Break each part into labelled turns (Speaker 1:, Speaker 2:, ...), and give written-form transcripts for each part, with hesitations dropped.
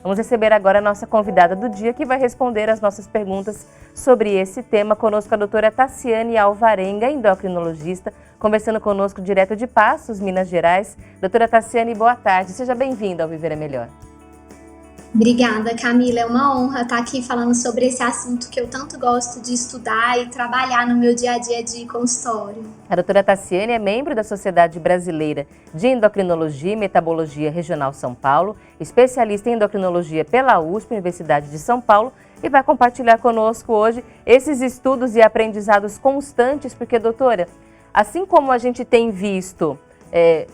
Speaker 1: Vamos receber agora a nossa convidada do dia, que vai responder as nossas perguntas sobre esse tema. Conosco a doutora Tassiane Alvarenga, endocrinologista, conversando conosco direto de Passos, Minas Gerais. Doutora Tassiane, boa tarde. Seja bem-vinda ao Viver é Melhor.
Speaker 2: Obrigada, Camila. É uma honra estar aqui falando sobre esse assunto que eu tanto gosto de estudar e trabalhar no meu dia a dia de consultório.
Speaker 1: A doutora Tassiane é membro da Sociedade Brasileira de Endocrinologia e Metabologia Regional São Paulo, especialista em endocrinologia pela USP, Universidade de São Paulo, e vai compartilhar conosco hoje esses estudos e aprendizados constantes, porque, doutora, assim como a gente tem visto,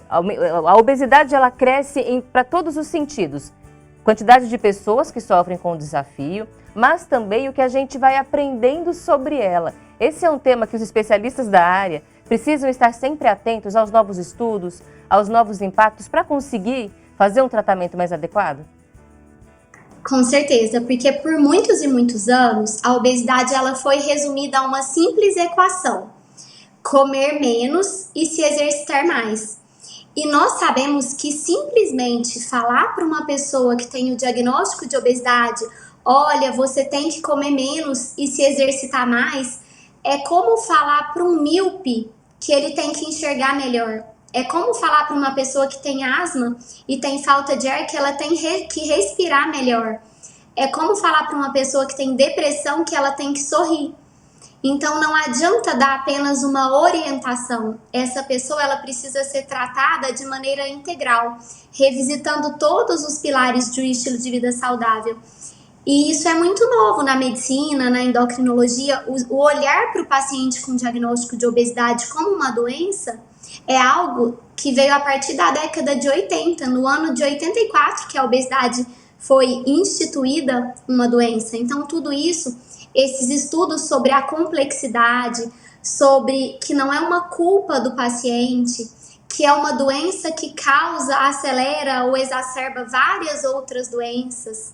Speaker 1: a obesidade ela cresce para todos os sentidos. Quantidade de pessoas que sofrem com o desafio, mas também o que a gente vai aprendendo sobre ela. Esse é um tema que os especialistas da área precisam estar sempre atentos aos novos estudos, aos novos impactos, para conseguir fazer um tratamento mais adequado?
Speaker 2: Com certeza, porque por muitos e muitos anos, a obesidade ela foi resumida a uma simples equação: comer menos e se exercitar mais. E nós sabemos que simplesmente falar para uma pessoa que tem o diagnóstico de obesidade, olha, você tem que comer menos e se exercitar mais, é como falar para um míope que ele tem que enxergar melhor. É como falar para uma pessoa que tem asma e tem falta de ar que ela tem que respirar melhor. É como falar para uma pessoa que tem depressão que ela tem que sorrir. Então não adianta dar apenas uma orientação. Essa pessoa ela precisa ser tratada de maneira integral, revisitando todos os pilares de um estilo de vida saudável. E isso é muito novo na medicina, na endocrinologia. O olhar para o paciente com diagnóstico de obesidade como uma doença é algo que veio a partir da década de 80, no ano de 84, que a obesidade foi instituída uma doença. Então tudo isso, esses estudos sobre a complexidade, sobre que não é uma culpa do paciente, que é uma doença que causa, acelera ou exacerba várias outras doenças,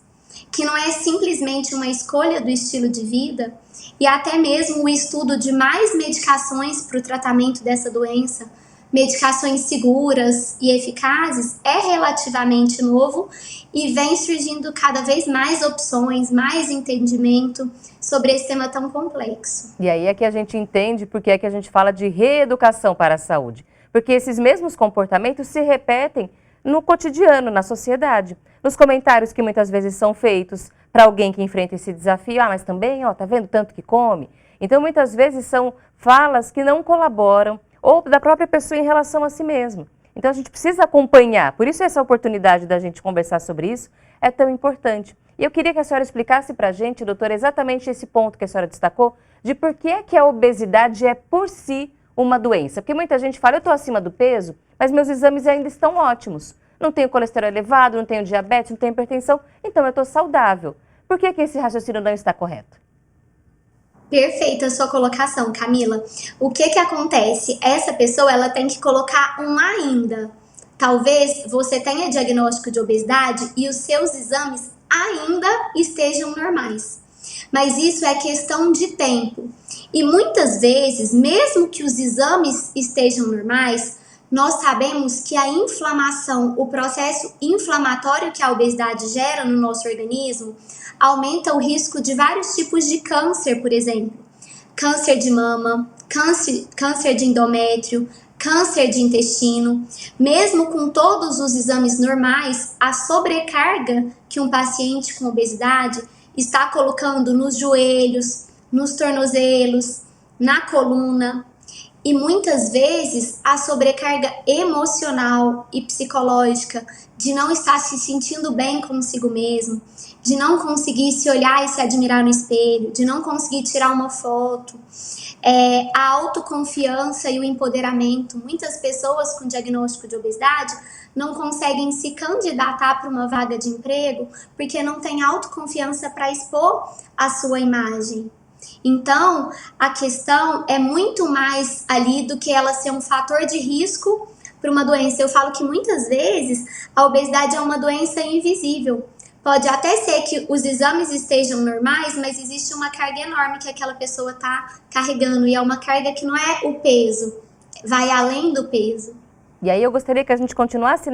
Speaker 2: que não é simplesmente uma escolha do estilo de vida, e até mesmo o estudo de mais medicações para o tratamento dessa doença, medicações seguras e eficazes, é relativamente novo e vem surgindo cada vez mais opções, mais entendimento sobre esse tema tão complexo.
Speaker 1: E aí é que a gente entende porque é que a gente fala de reeducação para a saúde. Porque esses mesmos comportamentos se repetem no cotidiano, na sociedade. Nos comentários que muitas vezes são feitos para alguém que enfrenta esse desafio, mas também, tá vendo tanto que come? Então muitas vezes são falas que não colaboram, ou da própria pessoa em relação a si mesma. Então a gente precisa acompanhar, por isso essa oportunidade da gente conversar sobre isso é tão importante. E eu queria que a senhora explicasse para a gente, doutora, exatamente esse ponto que a senhora destacou, de por que é que a obesidade é por si uma doença. Porque muita gente fala, eu estou acima do peso, mas meus exames ainda estão ótimos. Não tenho colesterol elevado, não tenho diabetes, não tenho hipertensão, então eu estou saudável. Por que esse raciocínio não está correto?
Speaker 2: Perfeita a sua colocação, Camila. O que acontece? Essa pessoa ela tem que colocar um ainda. Talvez você tenha diagnóstico de obesidade e os seus exames ainda estejam normais. Mas isso é questão de tempo. E muitas vezes, mesmo que os exames estejam normais, nós sabemos que a inflamação, o processo inflamatório que a obesidade gera no nosso organismo, aumenta o risco de vários tipos de câncer, por exemplo. Câncer de mama, câncer de endométrio, câncer de intestino. Mesmo com todos os exames normais, a sobrecarga que um paciente com obesidade está colocando nos joelhos, nos tornozelos, na coluna, e muitas vezes a sobrecarga emocional e psicológica de não estar se sentindo bem consigo mesmo, de não conseguir se olhar e se admirar no espelho, de não conseguir tirar uma foto, a autoconfiança e o empoderamento. Muitas pessoas com diagnóstico de obesidade não conseguem se candidatar para uma vaga de emprego porque não têm autoconfiança para expor a sua imagem. Então, a questão é muito mais ali do que ela ser um fator de risco para uma doença. Eu falo que muitas vezes a obesidade é uma doença invisível. Pode até ser que os exames estejam normais, mas existe uma carga enorme que aquela pessoa está carregando. E é uma carga que não é o peso, vai além do peso.
Speaker 1: E aí eu gostaria que a gente continuasse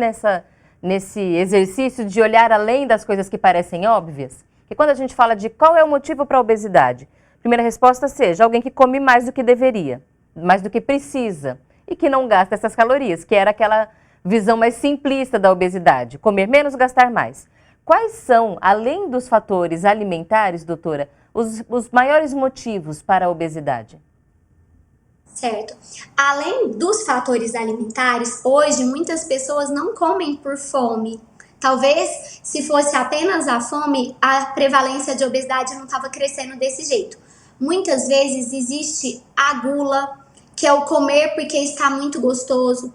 Speaker 1: nesse exercício de olhar além das coisas que parecem óbvias? Que quando a gente fala de qual é o motivo para a obesidade, a primeira resposta seja alguém que come mais do que deveria, mais do que precisa e que não gasta essas calorias, que era aquela visão mais simplista da obesidade, comer menos, gastar mais. Quais são, além dos fatores alimentares, doutora, os maiores motivos para a obesidade?
Speaker 2: Certo. Além dos fatores alimentares, hoje muitas pessoas não comem por fome. Talvez, se fosse apenas a fome, a prevalência de obesidade não estava crescendo desse jeito. Muitas vezes existe a gula, que é o comer porque está muito gostoso.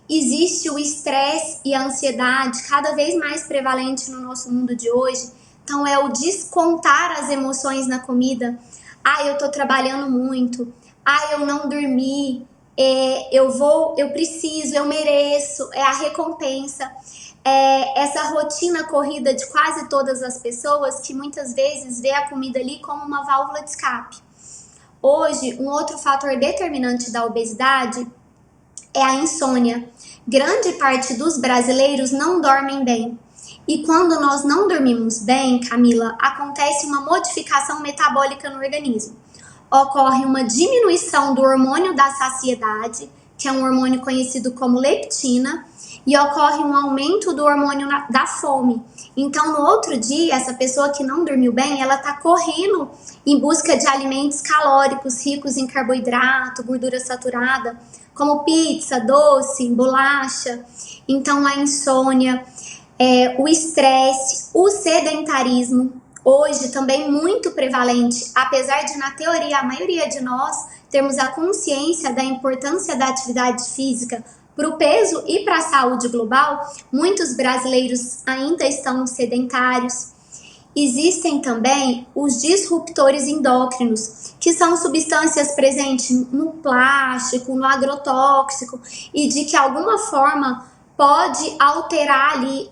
Speaker 2: Existe o estresse e a ansiedade, cada vez mais prevalente no nosso mundo de hoje. Então, é o descontar as emoções na comida. Ah, eu tô trabalhando muito. Ah, eu não dormi. Eu preciso, eu mereço. É a recompensa. Essa rotina corrida de quase todas as pessoas que muitas vezes vê a comida ali como uma válvula de escape. Hoje, um outro fator determinante da obesidade é a insônia. Grande parte dos brasileiros não dormem bem. E quando nós não dormimos bem, Camila, acontece uma modificação metabólica no organismo. Ocorre uma diminuição do hormônio da saciedade, que é um hormônio conhecido como leptina, e ocorre um aumento do hormônio da fome. Então, no outro dia, essa pessoa que não dormiu bem, ela está correndo em busca de alimentos calóricos, ricos em carboidrato, gordura saturada, como pizza, doce, bolacha. Então, a insônia, o estresse, o sedentarismo, hoje também muito prevalente, apesar de, na teoria, a maioria de nós termos a consciência da importância da atividade física para o peso e para a saúde global, muitos brasileiros ainda estão sedentários. Existem também os disruptores endócrinos, que são substâncias presentes no plástico, no agrotóxico, e de que alguma forma pode alterar ali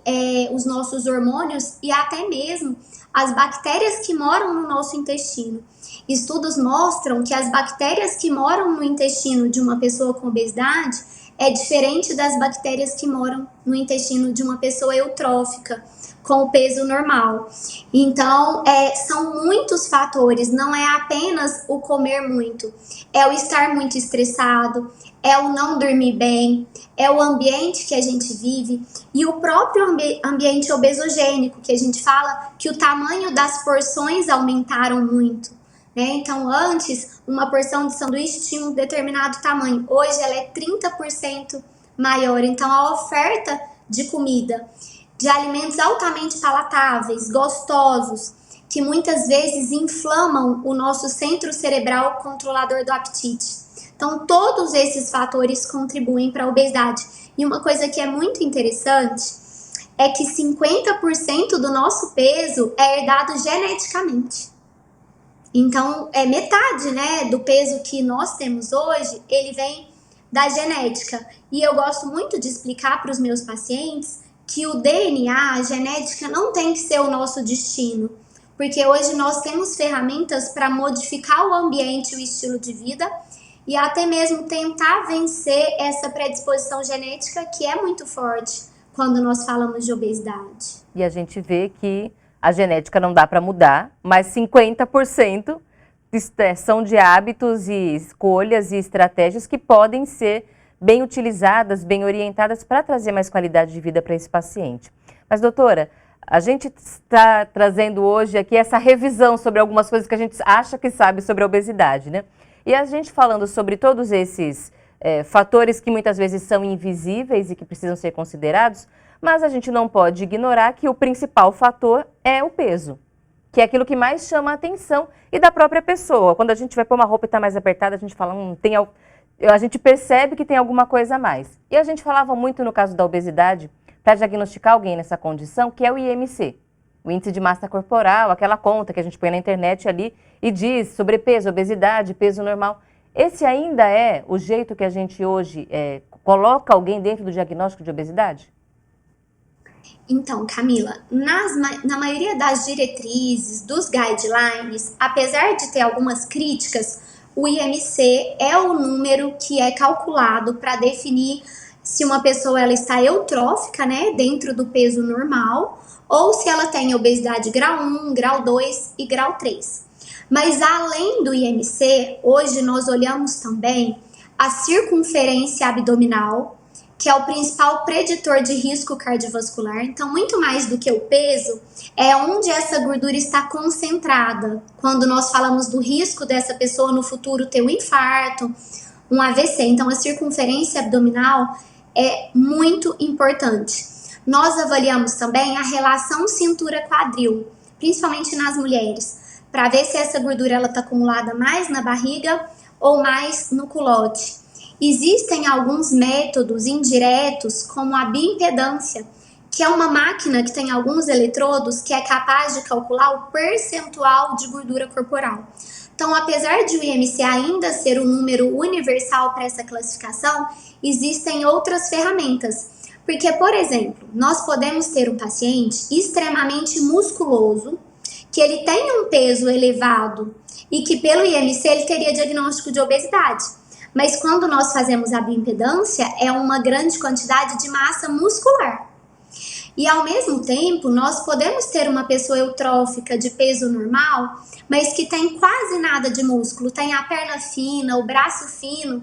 Speaker 2: os nossos hormônios e até mesmo as bactérias que moram no nosso intestino. Estudos mostram que as bactérias que moram no intestino de uma pessoa com obesidade é diferente das bactérias que moram no intestino de uma pessoa eutrófica, com o peso normal. Então, são muitos fatores, não é apenas o comer muito, é o estar muito estressado, é o não dormir bem, é o ambiente que a gente vive e o próprio ambiente obesogênico, que a gente fala que o tamanho das porções aumentaram muito, né? Então, antes, uma porção de sanduíche tinha um determinado tamanho, hoje ela é 30% maior. Então, a oferta de comida, de alimentos altamente palatáveis, gostosos, que muitas vezes inflamam o nosso centro cerebral controlador do apetite. Então, todos esses fatores contribuem para a obesidade. E uma coisa que é muito interessante é que 50% do nosso peso é herdado geneticamente. Então, metade, né, do peso que nós temos hoje, ele vem da genética. E eu gosto muito de explicar para os meus pacientes que o DNA, a genética, não tem que ser o nosso destino. Porque hoje nós temos ferramentas para modificar o ambiente e o estilo de vida e até mesmo tentar vencer essa predisposição genética que é muito forte quando nós falamos de obesidade.
Speaker 1: E a gente vê que a genética não dá para mudar, mas 50% são de hábitos e escolhas e estratégias que podem ser bem utilizadas, bem orientadas para trazer mais qualidade de vida para esse paciente. Mas, doutora, a gente está trazendo hoje aqui essa revisão sobre algumas coisas que a gente acha que sabe sobre a obesidade, né? E a gente falando sobre todos esses fatores que muitas vezes são invisíveis e que precisam ser considerados, mas a gente não pode ignorar que o principal fator é o peso, que é aquilo que mais chama a atenção e da própria pessoa. Quando a gente vai pôr uma roupa e está mais apertada, a gente fala, a gente percebe que tem alguma coisa a mais. E a gente falava muito no caso da obesidade, para diagnosticar alguém nessa condição, que é o IMC, o índice de massa corporal, aquela conta que a gente põe na internet ali e diz sobrepeso, obesidade, peso normal. Esse ainda é o jeito que a gente hoje coloca alguém dentro do diagnóstico de obesidade?
Speaker 2: Então, Camila, na maioria das diretrizes, dos guidelines, apesar de ter algumas críticas, o IMC é o número que é calculado para definir se uma pessoa ela está eutrófica, né, dentro do peso normal, ou se ela tem obesidade grau 1, grau 2 e grau 3. Mas além do IMC, hoje nós olhamos também a circunferência abdominal, que é o principal preditor de risco cardiovascular. Então, muito mais do que o peso, é onde essa gordura está concentrada. Quando nós falamos do risco dessa pessoa no futuro ter um infarto, um AVC. Então, a circunferência abdominal é muito importante. Nós avaliamos também a relação cintura-quadril, principalmente nas mulheres, para ver se essa gordura está acumulada mais na barriga ou mais no culote. Existem alguns métodos indiretos, como a bioimpedância, que é uma máquina que tem alguns eletrodos que é capaz de calcular o percentual de gordura corporal. Então, apesar de o IMC ainda ser um número universal para essa classificação, existem outras ferramentas. Porque, por exemplo, nós podemos ter um paciente extremamente musculoso, que ele tem um peso elevado e que pelo IMC ele teria diagnóstico de obesidade. Mas quando nós fazemos a bioimpedância, é uma grande quantidade de massa muscular. E ao mesmo tempo, nós podemos ter uma pessoa eutrófica de peso normal, mas que tem quase nada de músculo, tem a perna fina, o braço fino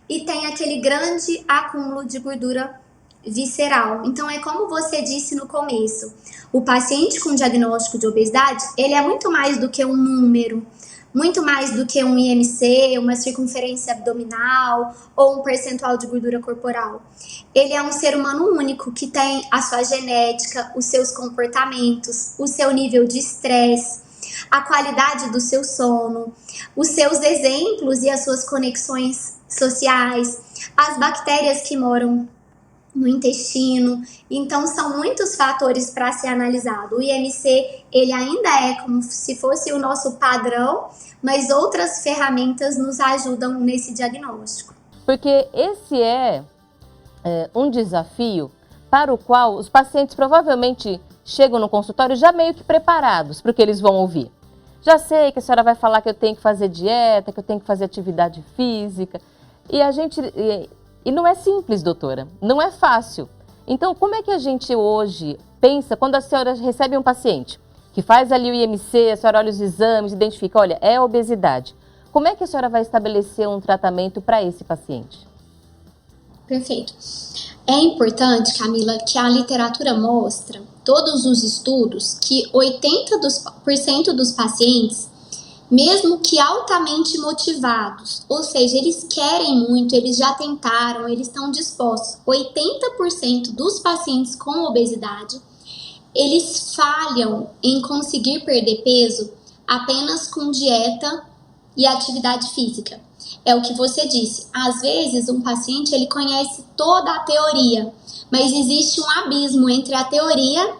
Speaker 2: e tem aquele grande acúmulo de gordura visceral. Então é como você disse no começo, o paciente com diagnóstico de obesidade, ele é muito mais do que um número, muito mais do que um IMC, uma circunferência abdominal ou um percentual de gordura corporal. Ele é um ser humano único que tem a sua genética, os seus comportamentos, o seu nível de estresse, a qualidade do seu sono, os seus exemplos e as suas conexões sociais, as bactérias que moram no intestino. Então são muitos fatores para ser analisado. O IMC, ele ainda é como se fosse o nosso padrão, mas outras ferramentas nos ajudam nesse diagnóstico.
Speaker 1: Porque esse é um desafio para o qual os pacientes provavelmente chegam no consultório já meio que preparados para o que eles vão ouvir. Já sei que a senhora vai falar que eu tenho que fazer dieta, que eu tenho que fazer atividade física. E não é simples, doutora, não é fácil. Então, como é que a gente hoje pensa quando a senhora recebe um paciente que faz ali o IMC, a senhora olha os exames, identifica, olha, é obesidade. Como é que a senhora vai estabelecer um tratamento para esse paciente?
Speaker 2: Perfeito. É importante, Camila, que a literatura mostra, todos os estudos, que 80% dos pacientes, mesmo que altamente motivados, ou seja, eles querem muito, eles já tentaram, eles estão dispostos, 80% dos pacientes com obesidade, eles falham em conseguir perder peso apenas com dieta e atividade física. É o que você disse, às vezes um paciente ele conhece toda a teoria, mas existe um abismo entre a teoria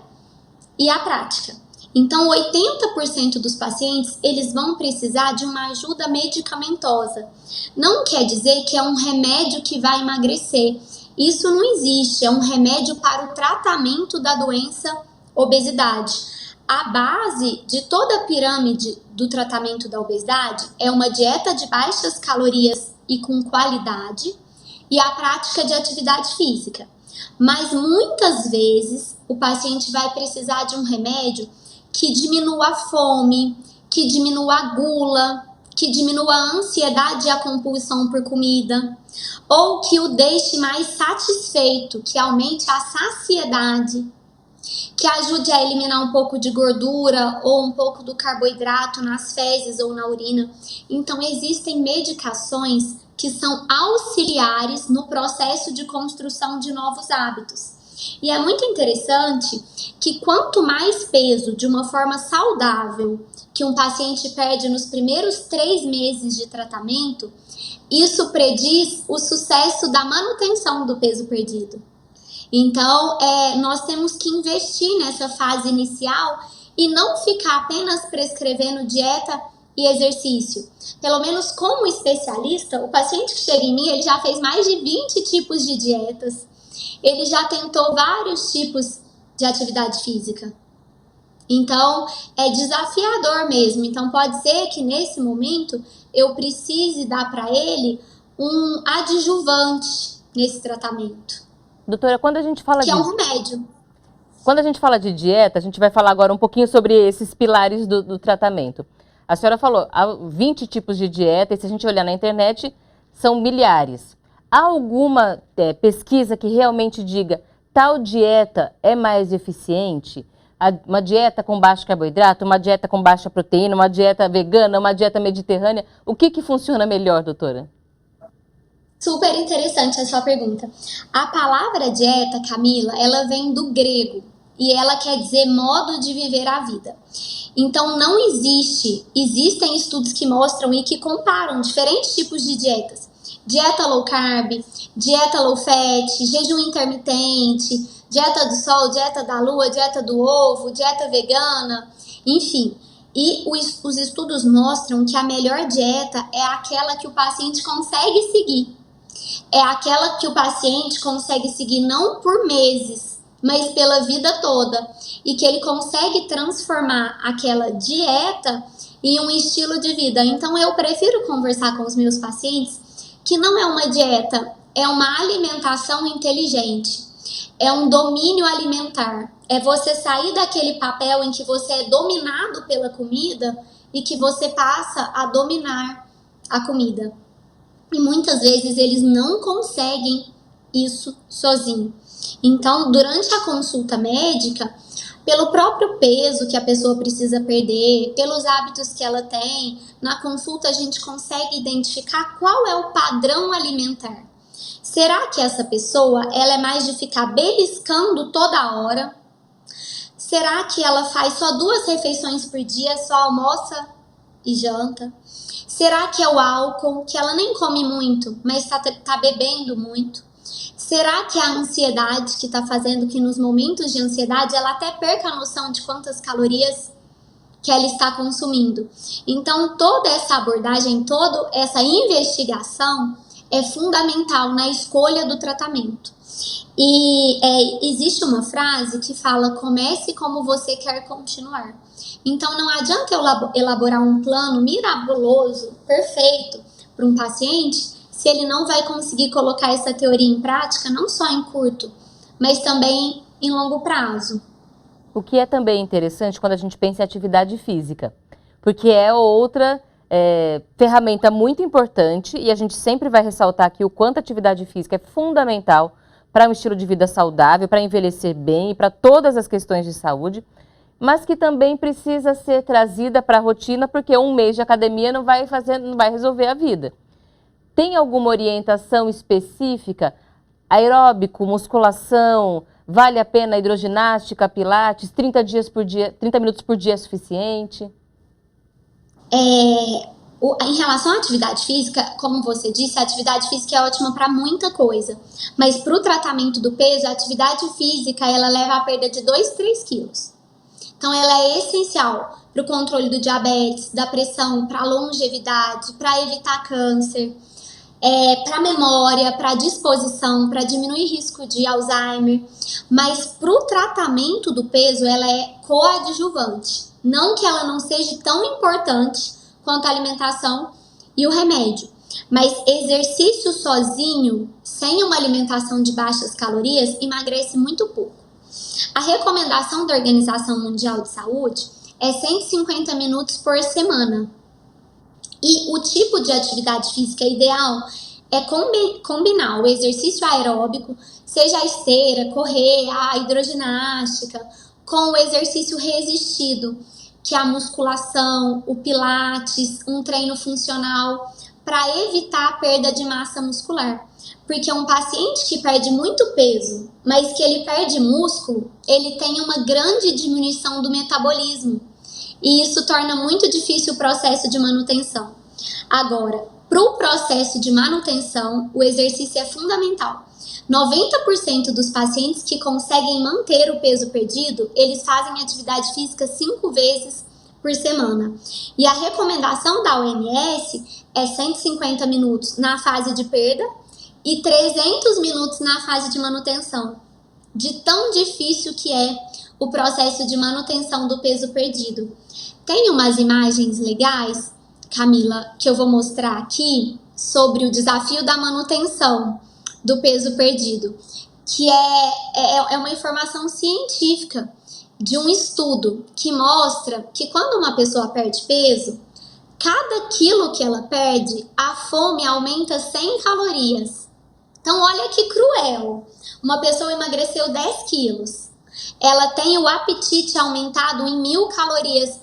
Speaker 2: e a prática. Então, 80% dos pacientes, eles vão precisar de uma ajuda medicamentosa. Não quer dizer que é um remédio que vai emagrecer. Isso não existe, é um remédio para o tratamento da doença obesidade. A base de toda a pirâmide do tratamento da obesidade é uma dieta de baixas calorias e com qualidade e a prática de atividade física. Mas muitas vezes o paciente vai precisar de um remédio que diminua a fome, que diminua a gula, que diminua a ansiedade e a compulsão por comida, ou que o deixe mais satisfeito, que aumente a saciedade, que ajude a eliminar um pouco de gordura ou um pouco do carboidrato nas fezes ou na urina. Então, existem medicações que são auxiliares no processo de construção de novos hábitos. E é muito interessante que quanto mais peso de uma forma saudável que um paciente perde nos primeiros 3 meses de tratamento, isso prediz o sucesso da manutenção do peso perdido. Então, nós temos que investir nessa fase inicial e não ficar apenas prescrevendo dieta e exercício. Pelo menos como especialista, o paciente que chega em mim, ele já fez mais de 20 tipos de dietas. Ele já tentou vários tipos de atividade física. Então, é desafiador mesmo. Então, pode ser que nesse momento eu precise dar para ele um adjuvante nesse tratamento.
Speaker 1: Doutora,
Speaker 2: que é um remédio.
Speaker 1: quando a gente fala de dieta, a gente vai falar agora um pouquinho sobre esses pilares do tratamento. A senhora falou, há 20 tipos de dieta, e se a gente olhar na internet, são milhares. Há alguma pesquisa que realmente diga tal dieta é mais eficiente? Uma dieta com baixo carboidrato, uma dieta com baixa proteína, uma dieta vegana, uma dieta mediterrânea? O que funciona melhor, doutora?
Speaker 2: Super interessante a sua pergunta. A palavra dieta, Camila, ela vem do grego e ela quer dizer modo de viver a vida. Então não existem estudos que mostram e que comparam diferentes tipos de dietas. Dieta low carb, dieta low fat, jejum intermitente, dieta do sol, dieta da lua, dieta do ovo, dieta vegana, enfim. E os estudos mostram que a melhor dieta é aquela que o paciente consegue seguir. É aquela que o paciente consegue seguir não por meses, mas pela vida toda. E que ele consegue transformar aquela dieta em um estilo de vida. Então eu prefiro conversar com os meus pacientes que não é uma dieta, é uma alimentação inteligente. É um domínio alimentar. É você sair daquele papel em que você é dominado pela comida e que você passa a dominar a comida. E muitas vezes eles não conseguem isso sozinho. Então, durante a consulta médica, pelo próprio peso que a pessoa precisa perder, pelos hábitos que ela tem, na consulta a gente consegue identificar qual é o padrão alimentar. Será que essa pessoa ela é mais de ficar beliscando toda hora? Será que ela faz só 2 refeições por dia, só almoça e janta? Será que é o álcool, que ela nem come muito, mas tá bebendo muito? Será que é a ansiedade que está fazendo que nos momentos de ansiedade ela até perca a noção de quantas calorias que ela está consumindo? Então, toda essa abordagem, toda essa investigação é fundamental na escolha do tratamento. E existe uma frase que fala: comece como você quer continuar. Então não adianta eu elaborar um plano mirabuloso, perfeito, para um paciente, se ele não vai conseguir colocar essa teoria em prática, não só em curto, mas também em longo prazo.
Speaker 1: O que é também interessante quando a gente pensa em atividade física, porque é outra ferramenta muito importante e a gente sempre vai ressaltar aqui o quanto a atividade física é fundamental para um estilo de vida saudável, para envelhecer bem e para todas as questões de saúde, mas que também precisa ser trazida para a rotina, porque um mês de academia não vai resolver a vida. Tem alguma orientação específica? Aeróbico, musculação, vale a pena hidroginástica, pilates, 30 minutos por dia é suficiente?
Speaker 2: Em relação à atividade física, como você disse, a atividade física é ótima para muita coisa, mas para o tratamento do peso, a atividade física ela leva à perda de 2-3 quilos. Então ela é essencial para o controle do diabetes, da pressão, para a longevidade, para evitar câncer, para a memória, para a disposição, para diminuir risco de Alzheimer. Mas para o tratamento do peso ela é coadjuvante. Não que ela não seja tão importante quanto a alimentação e o remédio. Mas exercício sozinho, sem uma alimentação de baixas calorias, emagrece muito pouco. A recomendação da Organização Mundial de Saúde é 150 minutos por semana. E o tipo de atividade física ideal é combinar o exercício aeróbico, seja a esteira, correr, a hidroginástica, com o exercício resistido, que é a musculação, o pilates, um treino funcional, para evitar a perda de massa muscular. Porque um paciente que perde muito peso, mas que ele perde músculo, ele tem uma grande diminuição do metabolismo. E isso torna muito difícil o processo de manutenção. Agora, para o processo de manutenção, o exercício é fundamental. 90% dos pacientes que conseguem manter o peso perdido, eles fazem atividade física 5 vezes por semana. E a recomendação da OMS é 150 minutos na fase de perda e 300 minutos na fase de manutenção. De tão difícil que é o processo de manutenção do peso perdido. Tem umas imagens legais, Camila, que eu vou mostrar aqui sobre o desafio da manutenção do peso perdido. que é uma informação científica de um estudo que mostra que quando uma pessoa perde peso, cada quilo que ela perde, a fome aumenta 100 calorias. Então, olha que cruel. Uma pessoa emagreceu 10 quilos. Ela tem o apetite aumentado em 1000 calorias,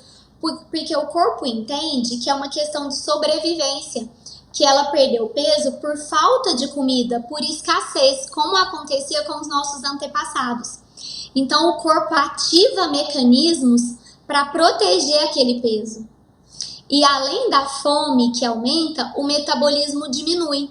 Speaker 2: porque o corpo entende que é uma questão de sobrevivência, que ela perdeu peso por falta de comida, por escassez, como acontecia com os nossos antepassados. Então, o corpo ativa mecanismos para proteger aquele peso. E além da fome que aumenta, o metabolismo diminui.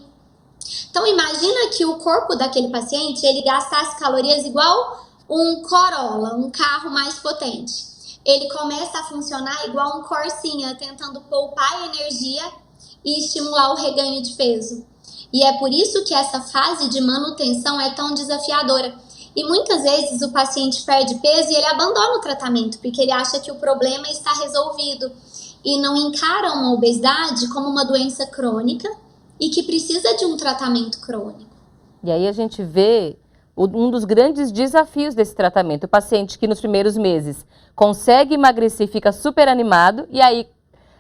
Speaker 2: Então, imagina que o corpo daquele paciente, ele gastasse calorias igual um Corolla, um carro mais potente. Ele começa a funcionar igual um Corsinha, tentando poupar energia e estimular o reganho de peso. E é por isso que essa fase de manutenção é tão desafiadora. E muitas vezes o paciente perde peso e ele abandona o tratamento, porque ele acha que o problema está resolvido e não encara uma obesidade como uma doença crônica e que precisa de um tratamento crônico.
Speaker 1: E aí a gente vê um dos grandes desafios desse tratamento, o paciente que nos primeiros meses consegue emagrecer, fica super animado e aí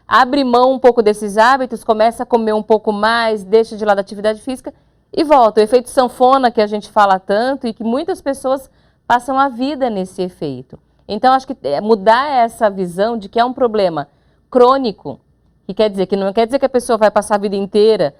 Speaker 1: abre mão um pouco desses hábitos, começa a comer um pouco mais, deixa de lado a atividade física e volta. O efeito sanfona que a gente fala tanto e que muitas pessoas passam a vida nesse efeito. Então acho que mudar essa visão de que é um problema crônico, que não quer dizer que a pessoa vai passar a vida inteira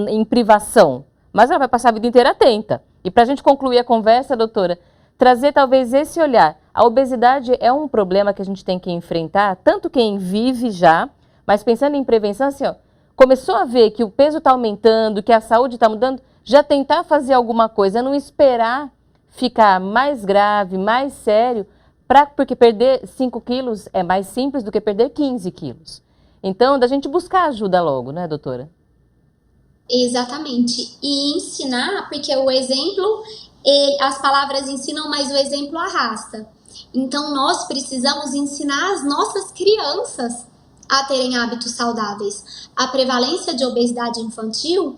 Speaker 1: em privação, mas ela vai passar a vida inteira atenta. E para a gente concluir a conversa, doutora, trazer talvez esse olhar. A obesidade é um problema que a gente tem que enfrentar, tanto quem vive já, mas pensando em prevenção, assim, ó, começou a ver que o peso está aumentando, que a saúde está mudando, já tentar fazer alguma coisa, não esperar ficar mais grave, mais sério, porque perder 5 quilos é mais simples do que perder 15 quilos. Então, da gente buscar ajuda logo, né, doutora?
Speaker 2: Exatamente. E ensinar, porque o exemplo, as palavras ensinam, mas o exemplo arrasta. Então, nós precisamos ensinar as nossas crianças a terem hábitos saudáveis. A prevalência de obesidade infantil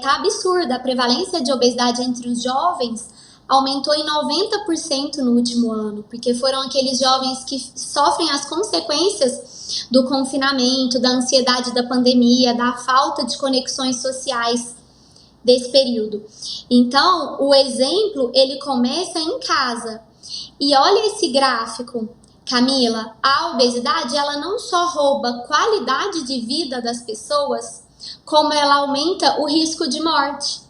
Speaker 2: tá absurda. A prevalência de obesidade entre os jovens aumentou em 90% no último ano, porque foram aqueles jovens que sofrem as consequências do confinamento, da ansiedade da pandemia, da falta de conexões sociais desse período. Então, o exemplo, ele começa em casa. E olha esse gráfico, Camila, a obesidade, ela não só rouba qualidade de vida das pessoas, como ela aumenta o risco de morte.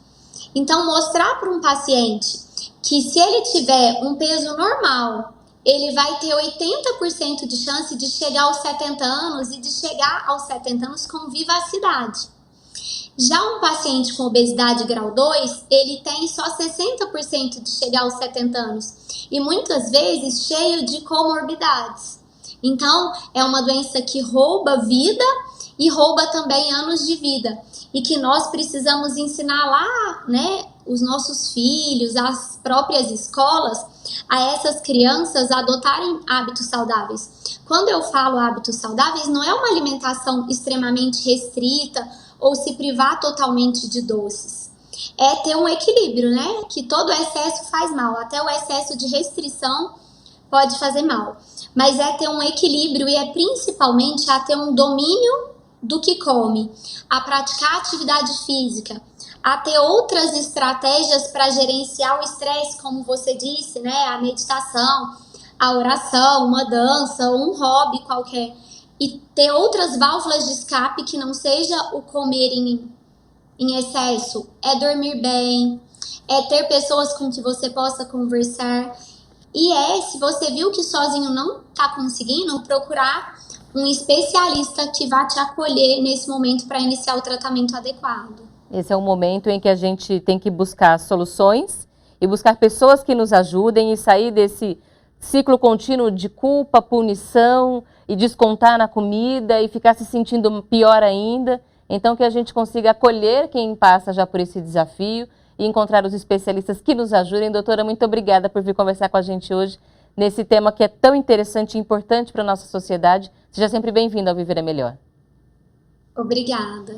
Speaker 2: Então, mostrar para um paciente que se ele tiver um peso normal, ele vai ter 80% de chance de chegar aos 70 anos e de chegar aos 70 anos com vivacidade. Já um paciente com obesidade grau 2, ele tem só 60% de chegar aos 70 anos e muitas vezes cheio de comorbidades. Então, é uma doença que rouba vida e rouba também anos de vida e que nós precisamos ensinar lá, né, os nossos filhos, as próprias escolas, a essas crianças adotarem hábitos saudáveis. Quando eu falo hábitos saudáveis, não é uma alimentação extremamente restrita ou se privar totalmente de doces. É ter um equilíbrio, né? Que todo excesso faz mal, até o excesso de restrição pode fazer mal. Mas é ter um equilíbrio e é principalmente a ter um domínio do que come, a praticar atividade física, a ter outras estratégias para gerenciar o estresse, como você disse, né? A meditação, a oração, uma dança, um hobby qualquer. E ter outras válvulas de escape que não seja o comer em excesso. É dormir bem, é ter pessoas com que você possa conversar. E se você viu que sozinho não está conseguindo, procurar um especialista que vá te acolher nesse momento para iniciar o tratamento adequado.
Speaker 1: Esse é o momento em que a gente tem que buscar soluções e buscar pessoas que nos ajudem e sair desse ciclo contínuo de culpa, punição e descontar na comida e ficar se sentindo pior ainda. Então, que a gente consiga acolher quem passa já por esse desafio e encontrar os especialistas que nos ajudem. Doutora, muito obrigada por vir conversar com a gente hoje nesse tema que é tão interessante e importante para a nossa sociedade. Seja sempre bem-vinda ao Viver é Melhor.
Speaker 2: Obrigada.